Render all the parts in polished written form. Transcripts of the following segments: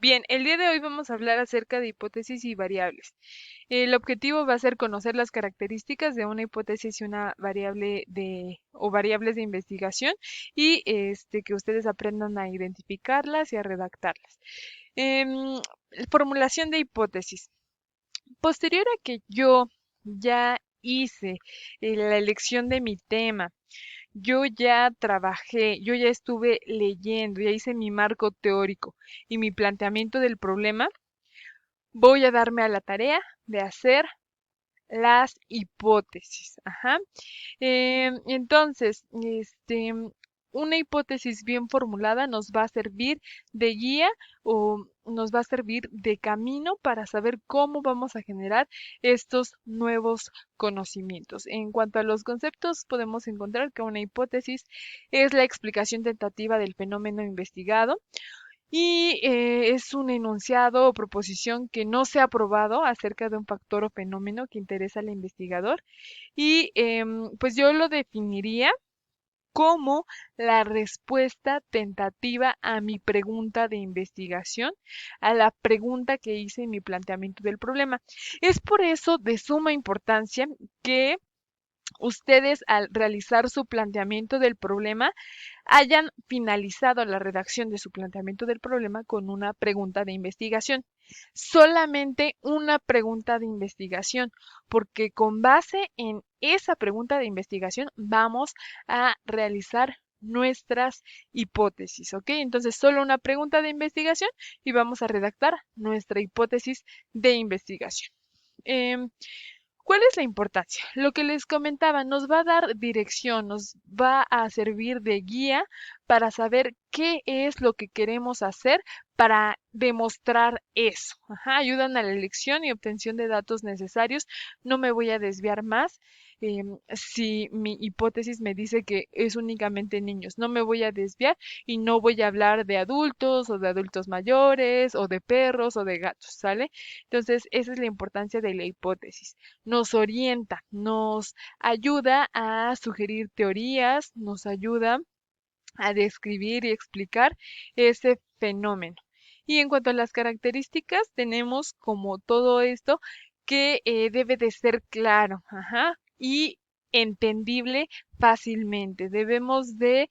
Bien, el día de hoy vamos a hablar acerca de hipótesis y variables. El objetivo va a ser conocer las características de una hipótesis y una variable o variables de investigación y que ustedes aprendan a identificarlas y a redactarlas. Em, Formulación de hipótesis. Posterior a que yo ya hice la elección de mi tema, yo ya trabajé, yo ya estuve leyendo, ya hice mi marco teórico y mi planteamiento del problema, voy a darme a la tarea de hacer las hipótesis. Ajá. Entonces, una hipótesis bien formulada nos va a servir de guía o nos va a servir de camino para saber cómo vamos a generar estos nuevos conocimientos. En cuanto a los conceptos, podemos encontrar que una hipótesis es la explicación tentativa del fenómeno investigado y es un enunciado o proposición que no se ha probado acerca de un factor o fenómeno que interesa al investigador y pues yo lo definiría como la respuesta tentativa a mi pregunta de investigación, a la pregunta que hice en mi planteamiento del problema. Es por eso de suma importancia que ustedes al realizar su planteamiento del problema hayan finalizado la redacción de su planteamiento del problema con una pregunta de investigación. Solamente una pregunta de investigación, porque con base en esa pregunta de investigación vamos a realizar nuestras hipótesis, ¿ok? Entonces, solo una pregunta de investigación y vamos a redactar nuestra hipótesis de investigación. Em, ¿Cuál es la importancia? Lo que les comentaba, nos va a dar dirección, nos va a servir de guía para saber qué es lo que queremos hacer para demostrar eso. Ajá, ayudan a la elección y obtención de datos necesarios. No me voy a desviar más. Si mi hipótesis me dice que es únicamente niños, no me voy a desviar y no voy a hablar de adultos o de adultos mayores o de perros o de gatos, ¿sale? Entonces, esa es la importancia de la hipótesis, nos orienta, nos ayuda a sugerir teorías, nos ayuda a describir y explicar ese fenómeno. Y en cuanto a las características, tenemos como todo esto que debe de ser claro, ajá, y entendible fácilmente. Debemos de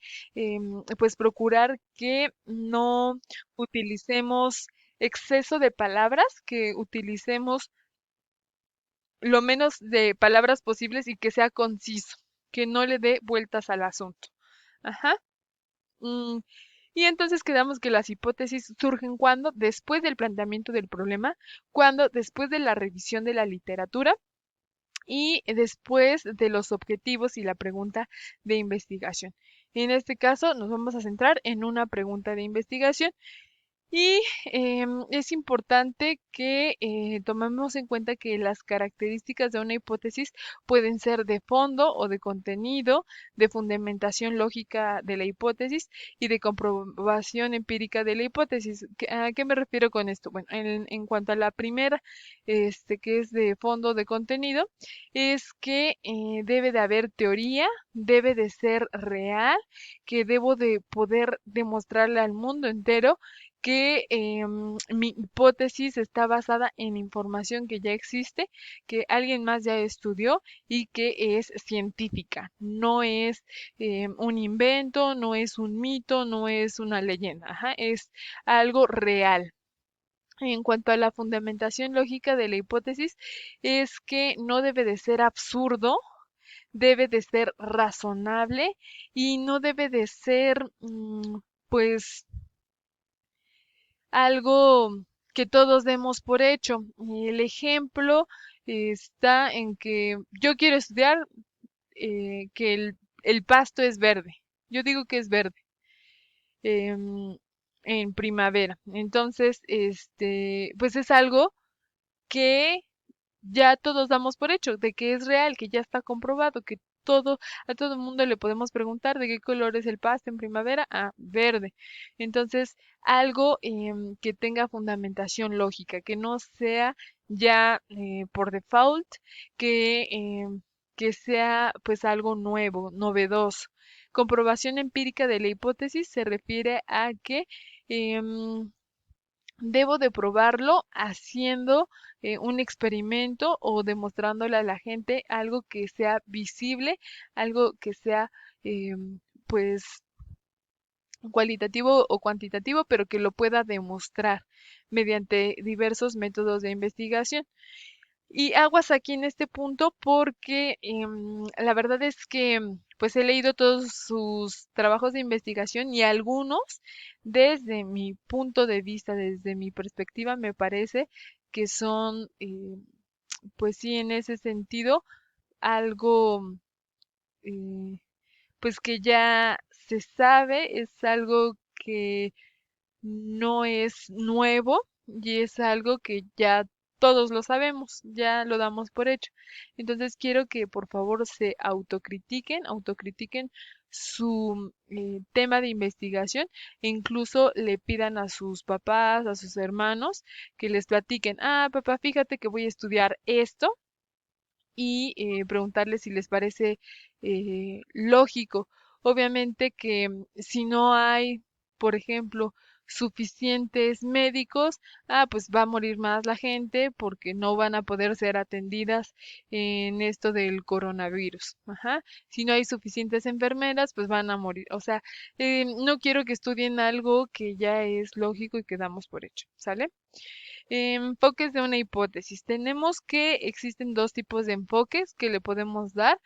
pues procurar que no utilicemos exceso de palabras, que utilicemos lo menos de palabras posibles y que sea conciso, que no le dé vueltas al asunto. Ajá. Mm, Y entonces quedamos que las hipótesis surgen cuando, después del planteamiento del problema, cuando después de la revisión de la literatura y después de los objetivos y la pregunta de investigación. En este caso nos vamos a centrar en una pregunta de investigación y es importante que tomemos en cuenta que las características de una hipótesis pueden ser de fondo o de contenido, de fundamentación lógica de la hipótesis y de comprobación empírica de la hipótesis. ¿A qué me refiero con esto? Bueno, en cuanto a la primera, que es de fondo de contenido, es que debe de haber teoría, debe de ser real, que debo de poder demostrarle al mundo entero que mi hipótesis está basada en información que ya existe, que alguien más ya estudió y que es científica. No es un invento, no es un mito, no es una leyenda. Ajá, es algo real. En cuanto a la fundamentación lógica de la hipótesis, es que no debe de ser absurdo, debe de ser razonable y no debe de ser, pues, algo que todos demos por hecho. El ejemplo está en que yo quiero estudiar que el pasto es verde. Yo digo que es verde em, en primavera. Entonces, pues es algo que ya todos damos por hecho, de que es real, que ya está comprobado, que a todo el mundo le podemos preguntar de qué color es el pasto en primavera, ah, verde. Entonces, algo que tenga fundamentación lógica, que no sea ya por default, que, que sea pues algo nuevo, novedoso. Comprobación empírica de la hipótesis se refiere a que em, debo de probarlo haciendo un experimento o demostrándole a la gente algo que sea visible, algo que sea pues cualitativo o cuantitativo, pero que lo pueda demostrar mediante diversos métodos de investigación. Y aguas aquí en este punto porque la verdad es que pues he leído todos sus trabajos de investigación y algunos desde mi punto de vista, desde mi perspectiva, me parece que son pues sí en ese sentido algo pues que ya se sabe, es algo que no es nuevo y es algo que ya todos lo sabemos, ya lo damos por hecho. Entonces quiero que por favor se autocritiquen su tema de investigación e incluso le pidan a sus papás, a sus hermanos, que les platiquen, ah, papá, fíjate que voy a estudiar esto y preguntarles si les parece lógico. Obviamente que si no hay, por ejemplo, suficientes médicos, pues va a morir más la gente porque no van a poder ser atendidas en esto del coronavirus. Ajá. Si no hay suficientes enfermeras, pues van a morir. O sea, no quiero que estudien algo que ya es lógico y que damos por hecho, ¿sale? Enfoques de una hipótesis. Tenemos que existen dos tipos de enfoques que le podemos dar.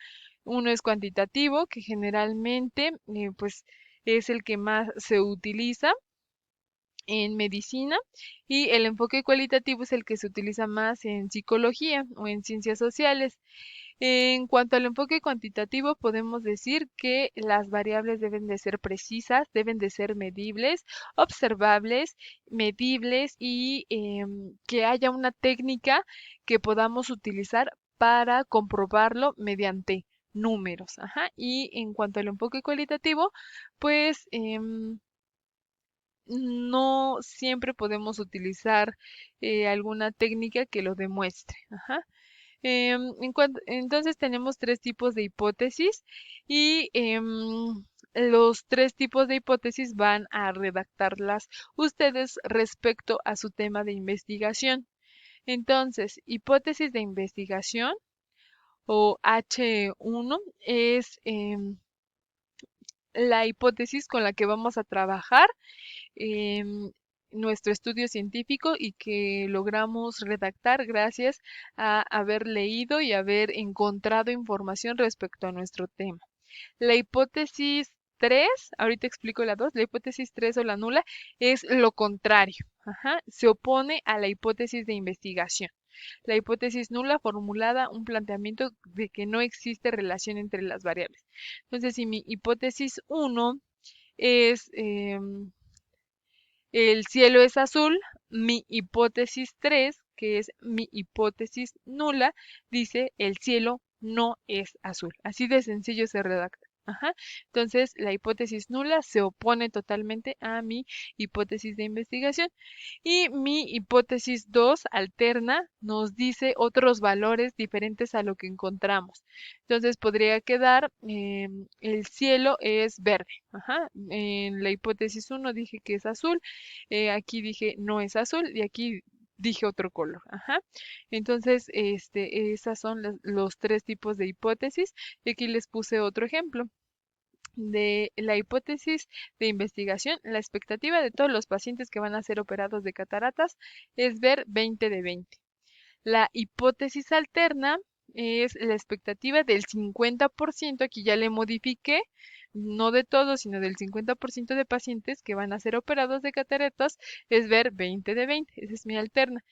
Uno es cuantitativo, que generalmente pues es el que más se utiliza en medicina, y el enfoque cualitativo es el que se utiliza más en psicología o en ciencias sociales. En cuanto al enfoque cuantitativo, podemos decir que las variables deben de ser precisas, deben de ser medibles, observables, medibles y que haya una técnica que podamos utilizar para comprobarlo mediante números. Ajá. Y en cuanto al enfoque cualitativo, pues no siempre podemos utilizar alguna técnica que lo demuestre. Ajá. Entonces tenemos tres tipos de hipótesis y los tres tipos de hipótesis van a redactarlas ustedes respecto a su tema de investigación. Entonces, hipótesis de investigación o H1 es la hipótesis con la que vamos a trabajar nuestro estudio científico y que logramos redactar gracias a haber leído y haber encontrado información respecto a nuestro tema. La hipótesis 3, ahorita explico la 2, la hipótesis 3 o la nula es lo contrario. Ajá, se opone a la hipótesis de investigación. La hipótesis nula formulada un planteamiento de que no existe relación entre las variables. Entonces, si mi hipótesis 1 es el cielo es azul, mi hipótesis 3, que es mi hipótesis nula, dice el cielo no es azul. Así de sencillo se redacta. Ajá. Entonces, la hipótesis nula se opone totalmente a mi hipótesis de investigación y mi hipótesis 2 alterna nos dice otros valores diferentes a lo que encontramos. Entonces, podría quedar el cielo es verde. Ajá. En la hipótesis 1 dije que es azul, aquí dije no es azul y aquí dije otro color. Ajá. Entonces, esas son los tres tipos de hipótesis y aquí les puse otro ejemplo. De la hipótesis de investigación, la expectativa de todos los pacientes que van a ser operados de cataratas es ver 20 de 20. La hipótesis alterna es la expectativa del 50%, aquí ya le modifiqué, no de todos, sino del 50% de pacientes que van a ser operados de cataratas, es ver 20 de 20. Esa es mi alterna.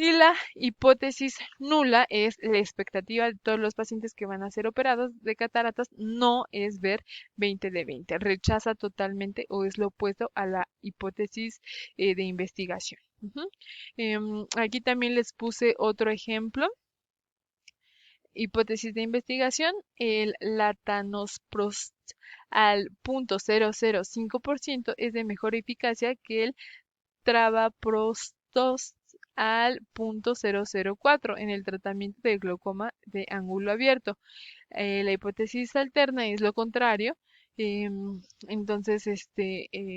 Y la hipótesis nula es la expectativa de todos los pacientes que van a ser operados de cataratas, no es ver 20 de 20. Rechaza totalmente o es lo opuesto a la hipótesis de investigación. Ujú. Aquí también les puse otro ejemplo. Hipótesis de investigación, el latanosprost al 0.005% es de mejor eficacia que el travaprostos al 0.004 en el tratamiento de glaucoma de ángulo abierto. La hipótesis alterna es lo contrario, Entonces,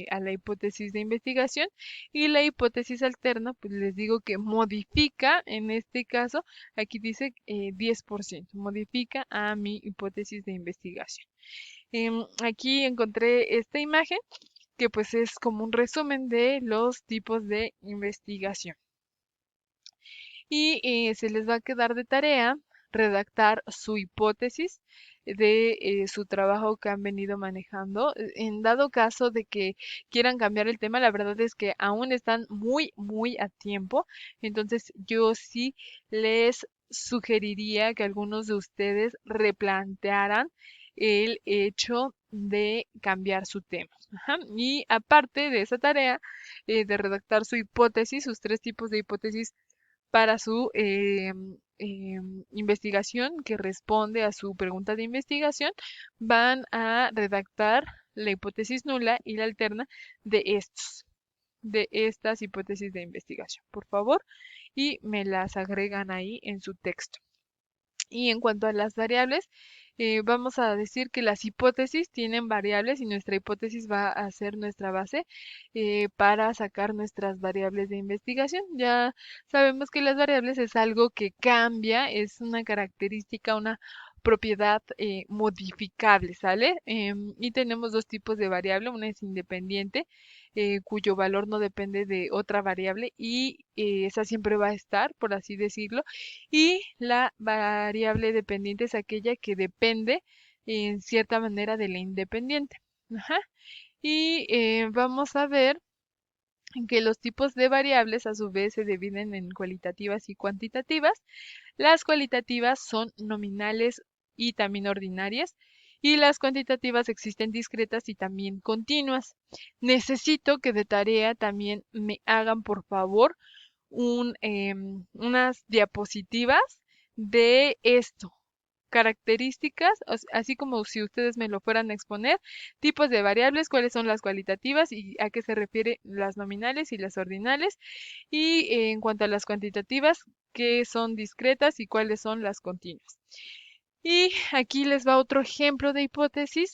a la hipótesis de investigación, y la hipótesis alterna, pues les digo que modifica, en este caso, aquí dice 10%, modifica a mi hipótesis de investigación. Aquí encontré esta imagen que pues es como un resumen de los tipos de investigación. Y se les va a quedar de tarea redactar su hipótesis de su trabajo que han venido manejando. En dado caso de que quieran cambiar el tema, la verdad es que aún están muy a tiempo. Entonces yo sí les sugeriría que algunos de ustedes replantearan el hecho de cambiar su tema. Ajá. Y aparte de esa tarea de redactar su hipótesis, sus tres tipos de hipótesis para su investigación que responde a su pregunta de investigación, van a redactar la hipótesis nula y la alterna de de estas hipótesis de investigación, por favor, y me las agregan ahí en su texto. Y en cuanto a las variables, vamos a decir que las hipótesis tienen variables y nuestra hipótesis va a ser nuestra base para sacar nuestras variables de investigación. Ya sabemos que las variables es algo que cambia, es una característica, una propiedad modificable, ¿sale? Y tenemos dos tipos de variable, una es independiente, cuyo valor no depende de otra variable y esa siempre va a estar, por así decirlo, y la variable dependiente es aquella que depende en cierta manera de la independiente. Ajá. Y vamos a ver que los tipos de variables a su vez se dividen en cualitativas y cuantitativas. Las cualitativas son nominales y también ordinarias, y las cuantitativas existen discretas y también continuas. Necesito que de tarea también me hagan, por favor, unas diapositivas de esto, características, así como si ustedes me lo fueran a exponer, tipos de variables, cuáles son las cualitativas y a qué se refieren las nominales y las ordinales, y en cuanto a las cuantitativas, qué son discretas y cuáles son las continuas. Y aquí les va otro ejemplo de hipótesis.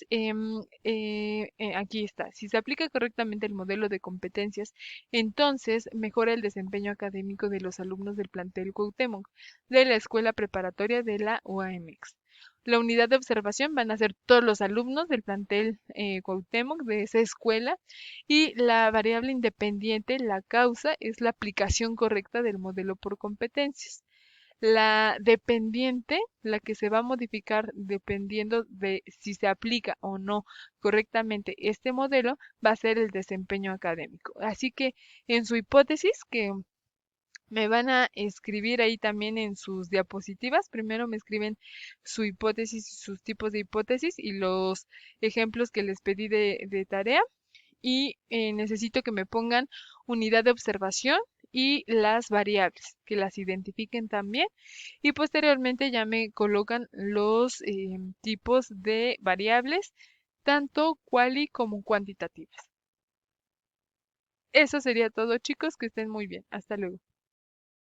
Aquí está. Si se aplica correctamente el modelo de competencias, entonces mejora el desempeño académico de los alumnos del plantel Cuauhtémoc de la escuela preparatoria de la UAMX. La unidad de observación van a ser todos los alumnos del plantel Cuauhtémoc de esa escuela, y la variable independiente, la causa, es la aplicación correcta del modelo por competencias. La dependiente, la que se va a modificar dependiendo de si se aplica o no correctamente este modelo, va a ser el desempeño académico. Así que en su hipótesis, que me van a escribir ahí también en sus diapositivas, primero me escriben su hipótesis, sus tipos de hipótesis y los ejemplos que les pedí de tarea, y necesito que me pongan unidad de observación y las variables, que las identifiquen también, y posteriormente ya me colocan los tipos de variables, tanto quali como cuantitativas. Eso sería todo, chicos, que estén muy bien. Hasta luego.